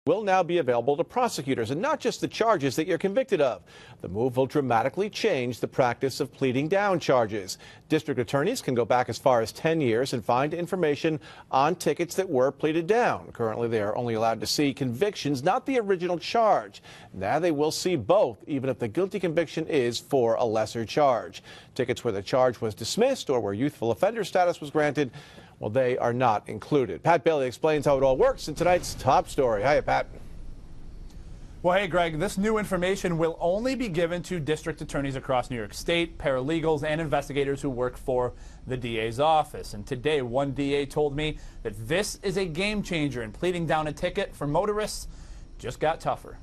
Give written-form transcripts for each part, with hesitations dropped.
will now be available to prosecutors, and not just the charges that you're convicted of. The move will dramatically change the practice of pleading down charges. District attorneys can go back as far as 10 years and find information on tickets that were pleaded down. Currently, they are only allowed to see convictions, not the original charge. Now they will see both, even if the guilty conviction is for a lesser charge. Tickets where the charge was dismissed or where youthful offender status was granted, well, they are not included. Pat Bailey explains how it all works in tonight's top story. Hiya, Pat. Well, hey, Greg, this new information will only be given to district attorneys across New York State, paralegals, and investigators who work for the DA's office. And today, one DA told me that this is a game changer, and pleading down a ticket for motorists just got tougher.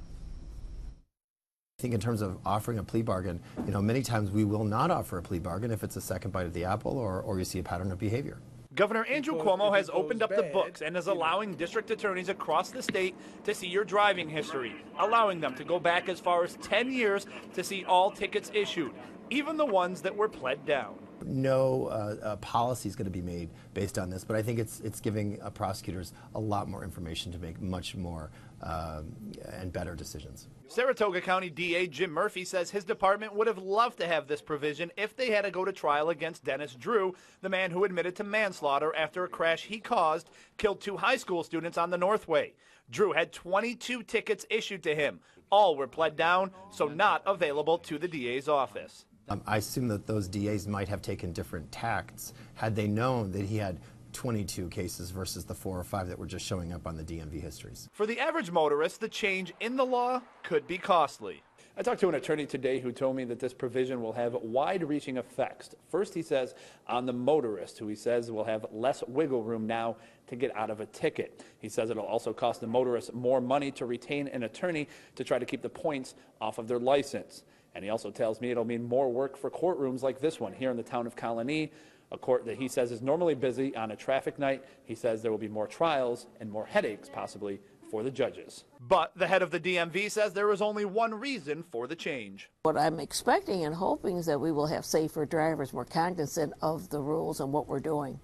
I think in terms of offering a plea bargain, many times we will not offer a plea bargain if it's a second bite of the apple or you see a pattern of behavior. Governor Andrew Cuomo has opened up the books and is allowing district attorneys across the state to see your driving history, allowing them to go back as far as 10 years to see all tickets issued, even the ones that were pled down. No policy is going to be made based on this, but I think it's giving prosecutors a lot more information to make much more and better decisions. Saratoga County DA Jim Murphy says his department would have loved to have this provision if they had to go to trial against Dennis Drew, the man who admitted to manslaughter after a crash he caused killed 2 high school students on the Northway. Drew had 22 tickets issued to him. All were pled down, so not available to the DA's office. I assume that those DAs might have taken different tacts had they known that he had 22 cases versus the 4 or 5 that were just showing up on the DMV histories. For the average motorist, the change in the law could be costly. I talked to an attorney today who told me that this provision will have wide-reaching effects. First, he says, on the motorist, who he says will have less wiggle room now to get out of a ticket. He says it'll also cost the motorist more money to retain an attorney to try to keep the points off of their license. And he also tells me it'll mean more work for courtrooms like this one here in the town of Colony, a court that he says is normally busy on a traffic night. He says there will be more trials and more headaches possibly for the judges. But the head of the DMV says there is only one reason for the change. What I'm expecting and hoping is that we will have safer drivers, more cognizant of the rules and what we're doing.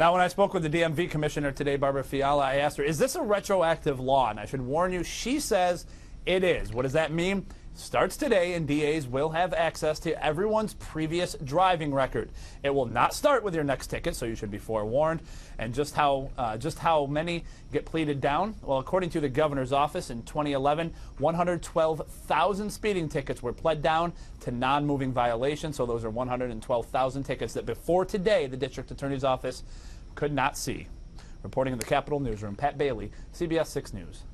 Now, when I spoke with the DMV commissioner today, Barbara Fiala, I asked her, is this a retroactive law? And I should warn you, she says it is. What does that mean? Starts today, and DAs will have access to everyone's previous driving record. It will not start with your next ticket, so you should be forewarned. And just how many get pleaded down? Well, according to the governor's office, in 2011, 112,000 speeding tickets were pled down to non-moving violations. So those are 112,000 tickets that before today, the district attorney's office could not see. Reporting in the Capitol Newsroom, Pat Bailey, CBS 6 News.